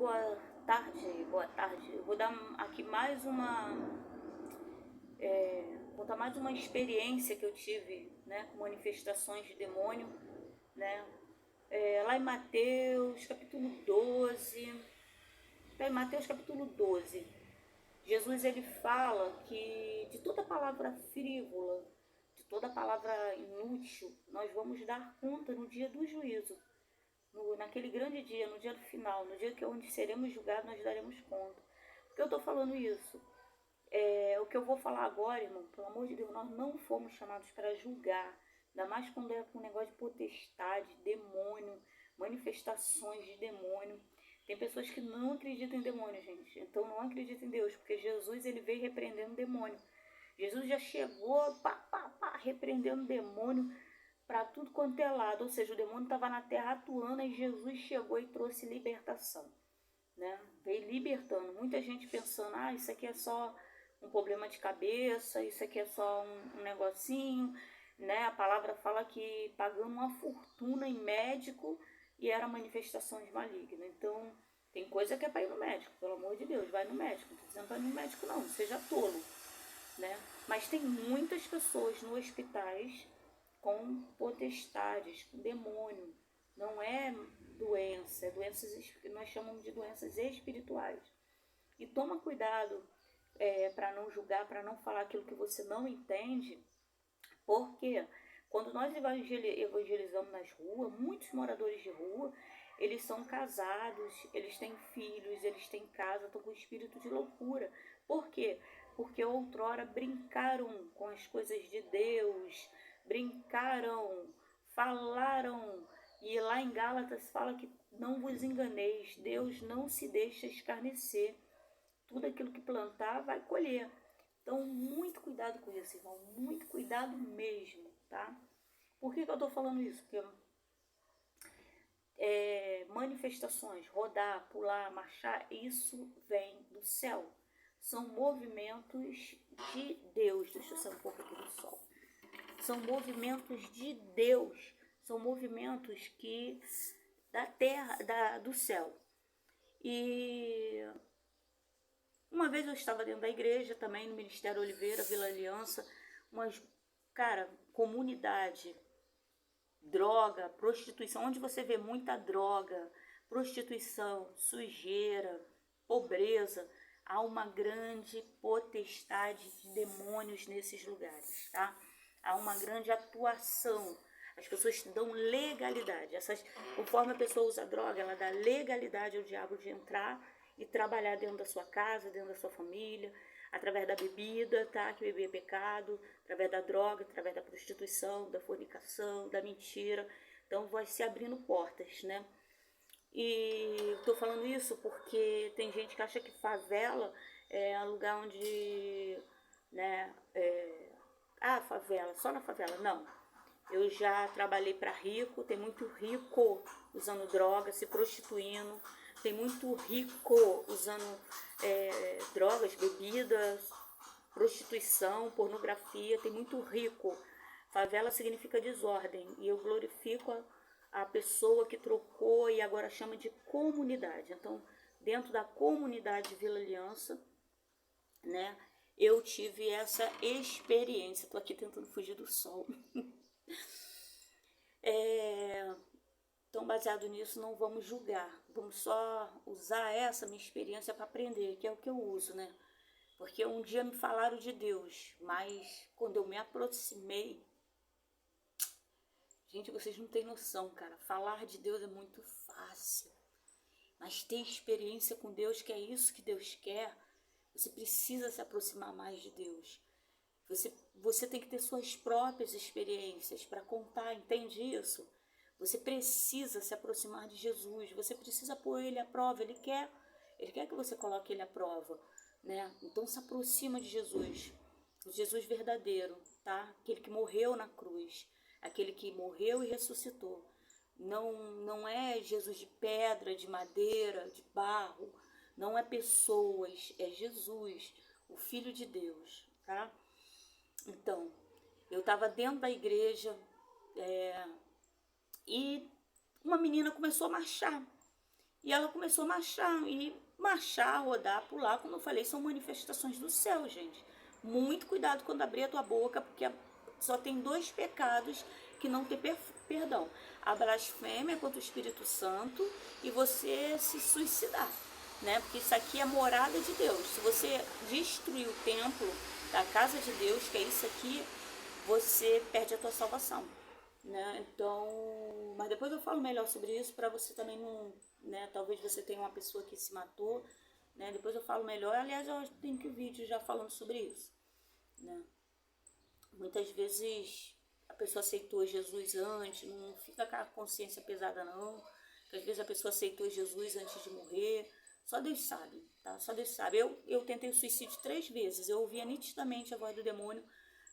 boa tarde, boa tarde. Eu vou dar aqui mais contar mais uma experiência que eu tive, né, com manifestações de demônio, né, lá em Mateus capítulo 12, tá em Mateus capítulo 12, Jesus ele fala que de toda palavra frívola, de toda palavra inútil, nós vamos dar conta no dia do juízo. Naquele grande dia, no dia do final, no dia que onde seremos julgados, nós daremos conta. Por que eu estou falando isso? O que eu vou falar agora, irmão, pelo amor de Deus, nós não fomos chamados para julgar, ainda mais quando é com um negócio de potestade, demônio, manifestações de demônio. Tem pessoas que não acreditam em demônio, gente, então não acreditam em Deus, porque Jesus ele veio repreendendo demônio. Jesus já chegou repreendendo demônio para tudo quanto é lado, ou seja, o demônio estava na terra atuando e Jesus chegou e trouxe libertação, né? Veio libertando. Muita gente pensando, isso aqui é só um problema de cabeça, isso aqui é só um negocinho, né? A palavra fala que pagando uma fortuna em médico e era manifestações malignas. Então, tem coisa que é para ir no médico, pelo amor de Deus, vai no médico. Não estou dizendo para ir no médico não, seja tolo, né? Mas tem muitas pessoas nos hospitais com potestades, com demônio. Não é doença, é doenças que nós chamamos de doenças espirituais. E toma cuidado para não julgar, para não falar aquilo que você não entende, porque quando nós evangelizamos nas ruas, muitos moradores de rua, eles são casados, eles têm filhos, eles têm casa, estão com espírito de loucura. Por quê? Porque outrora brincaram com as coisas de Deus, brincaram, falaram, e lá em Gálatas fala que não vos enganeis, Deus não se deixa escarnecer, tudo aquilo que plantar vai colher. Então, muito cuidado com isso, irmão, muito cuidado mesmo, tá? Por que eu estou falando isso? Porque manifestações, rodar, pular, marchar, isso vem do céu. São movimentos de Deus. Deixa eu sair um pouco aqui do sol. São movimentos de Deus. São movimentos que da terra, do céu. E uma vez eu estava dentro da igreja também, no Ministério Oliveira, Vila Aliança, comunidade, droga, prostituição, onde você vê muita droga, prostituição, sujeira, pobreza, há uma grande potestade de demônios nesses lugares, tá? Há uma grande atuação. As pessoas dão legalidade. Conforme a pessoa usa droga, ela dá legalidade ao diabo de entrar e trabalhar dentro da sua casa, dentro da sua família, através da bebida, tá? Que beber é pecado, através da droga, através da prostituição, da fornicação, da mentira. Então vai se abrindo portas, né? E estou falando isso porque tem gente que acha que favela é um lugar onde, né, favela, só na favela. Não. Eu já trabalhei para rico, tem muito rico usando droga, se prostituindo, tem muito rico usando drogas, bebidas, prostituição, pornografia, tem muito rico. Favela significa desordem e eu glorifico a pessoa que trocou e agora chama de comunidade. Então, dentro da comunidade Vila Aliança, né, eu tive essa experiência. Tô aqui tentando fugir do sol. Então, baseado nisso, não vamos julgar. Vamos só usar essa minha experiência para aprender, que é o que eu uso, né? Porque um dia me falaram de Deus, mas quando eu me aproximei... Gente, vocês não têm noção, cara. Falar de Deus é muito fácil. Mas ter experiência com Deus, que é isso que Deus quer, você precisa se aproximar mais de Deus. Você tem que ter suas próprias experiências para contar, entende isso? Você precisa se aproximar de Jesus, você precisa pôr ele à prova, ele quer que você coloque ele à prova, né? Então se aproxima de Jesus, o Jesus verdadeiro, tá? Aquele que morreu na cruz, aquele que morreu e ressuscitou. Não é Jesus de pedra, de madeira, de barro, não é pessoas, é Jesus, o Filho de Deus, tá? Então, eu estava dentro da igreja e uma menina começou a marchar. E ela começou a marchar, rodar, pular, como eu falei, são manifestações do céu, gente. Muito cuidado quando abrir a tua boca, porque só tem 2 pecados que não tem perdão. A blasfêmia contra o Espírito Santo e você se suicidar, né? Porque isso aqui é morada de Deus. Se você destruir o templo da casa de Deus, que é isso aqui, você perde a tua salvação, né? Então, mas depois eu falo melhor sobre isso para você também não, né? Talvez você tenha uma pessoa que se matou, né? Depois eu falo melhor. Aliás, eu tenho que vídeo já falando sobre isso, né? Muitas vezes a pessoa aceitou Jesus antes, não fica com a consciência pesada não. Porque às vezes a pessoa aceitou Jesus antes de morrer. Só Deus sabe, tá? Só Deus sabe. Eu tentei o suicídio 3 vezes. Eu ouvia nitidamente a voz do demônio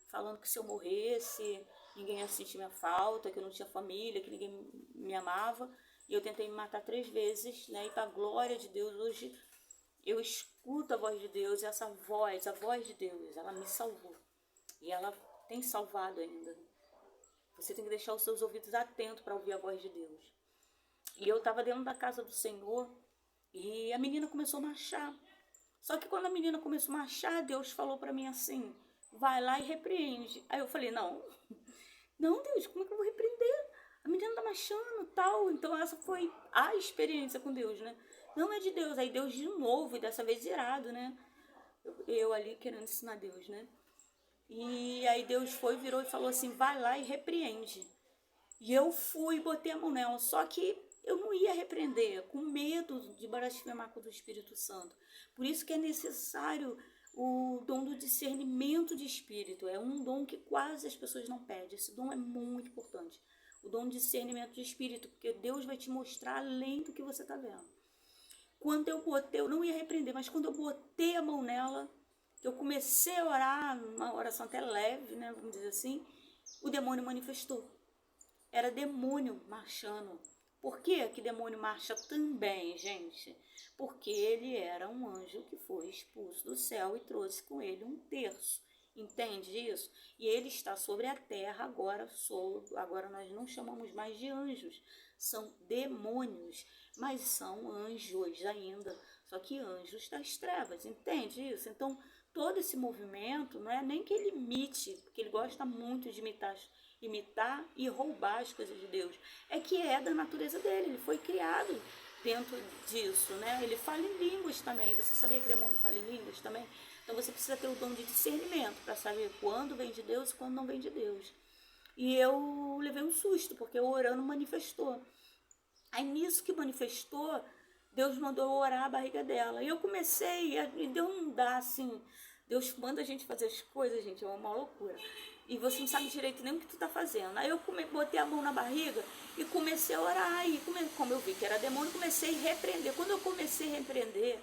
falando que se eu morresse, ninguém ia sentir minha falta, que eu não tinha família, que ninguém me amava. E eu tentei me matar 3 vezes, né? E para a glória de Deus, hoje eu escuto a voz de Deus, e essa voz, a voz de Deus, ela me salvou. E ela tem salvado ainda. Você tem que deixar os seus ouvidos atentos para ouvir a voz de Deus. E eu estava dentro da casa do Senhor e a menina começou a marchar. Só que quando a menina começou a marchar, Deus falou para mim assim, vai lá e repreende. Aí eu falei, não, Deus, como é que eu vou repreender? A menina tá marchando, tal. Então essa foi a experiência com Deus, né? Não é de Deus. Aí Deus de novo, e dessa vez irado, né? Eu ali querendo ensinar Deus, né? E aí Deus foi, virou e falou assim, vai lá e repreende. E eu fui, botei a mão nela, só que eu não ia repreender, com medo de blasfemar contra o Espírito Santo. Por isso que é necessário o dom do discernimento de espírito. É um dom que quase as pessoas não pedem. Esse dom é muito importante. O dom de discernimento de espírito, porque Deus vai te mostrar além do que você está vendo. Quando eu botei, eu não ia repreender, mas quando eu botei a mão nela, eu comecei a orar, uma oração até leve, né, vamos dizer assim, o demônio manifestou. Era demônio marchando. Por que demônio marcha também, gente? Porque ele era um anjo que foi expulso do céu e trouxe com ele 1/3. Entende isso? E ele está sobre a terra agora. Agora nós não chamamos mais de anjos, são demônios, mas são anjos ainda. Só que anjos das trevas, entende isso? Então todo esse movimento não é nem que ele imite, porque ele gosta muito de imitar e roubar as coisas de Deus. É que é da natureza dele, ele foi criado dentro disso, né? Ele fala em línguas também. Você sabia que o demônio fala em línguas também? Então você precisa ter o dom de discernimento para saber quando vem de Deus e quando não vem de Deus. E eu levei um susto, porque o orando manifestou. Aí nisso que manifestou, Deus mandou eu orar a barriga dela. E eu comecei, e Deus não dá assim. Deus manda a gente fazer as coisas, gente, é uma loucura. E você não sabe direito nem o que tu tá fazendo. Aí eu botei a mão na barriga e comecei a orar. E como eu vi que era demônio, comecei a repreender. Quando eu comecei a repreender,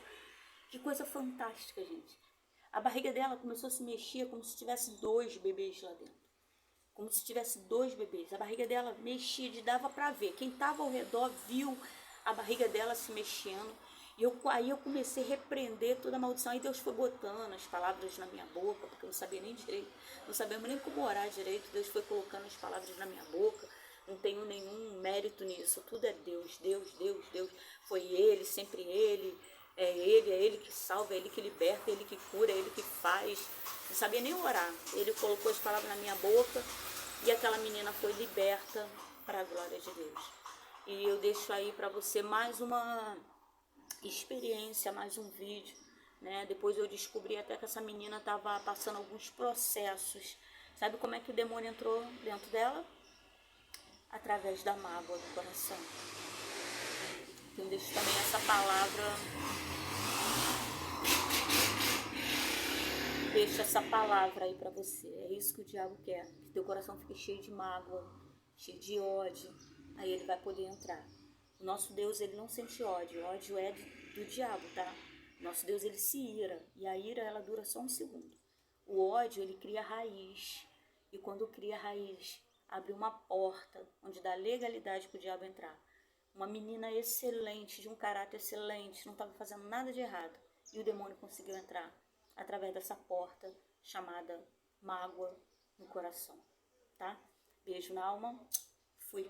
que coisa fantástica, gente. A barriga dela começou a se mexer como se tivesse 2 bebês lá dentro. Como se tivesse 2 bebês. A barriga dela mexia, dava para ver. Quem estava ao redor viu a barriga dela se mexendo. E aí eu comecei a repreender toda a maldição. Aí Deus foi botando as palavras na minha boca, porque eu não sabia nem direito. Não sabia nem como orar direito. Deus foi colocando as palavras na minha boca. Não tenho nenhum mérito nisso. Tudo é Deus, Deus, Deus, Deus. Foi Ele, sempre Ele. É Ele que salva, é Ele que liberta, é Ele que cura, é Ele que faz. Não sabia nem orar. Ele colocou as palavras na minha boca e aquela menina foi liberta para a glória de Deus. E eu deixo aí para você mais uma experiência, mais um vídeo, né? Depois eu descobri até que essa menina estava passando alguns processos. Sabe como é que o demônio entrou dentro dela? Através da mágoa do coração. Então deixo também essa palavra. Deixa essa palavra aí pra você. É isso que o diabo quer. Que teu coração fique cheio de mágoa, cheio de ódio. Aí ele vai poder entrar. O nosso Deus, ele não sente ódio. O ódio é do diabo, tá? O nosso Deus, ele se ira. E a ira, ela dura só 1 segundo. O ódio, ele cria raiz. E quando cria raiz, abre uma porta onde dá legalidade pro diabo entrar. Uma menina excelente, de um caráter excelente, não estava fazendo nada de errado. E o demônio conseguiu entrar através dessa porta chamada mágoa no coração, tá? Beijo na alma, fui.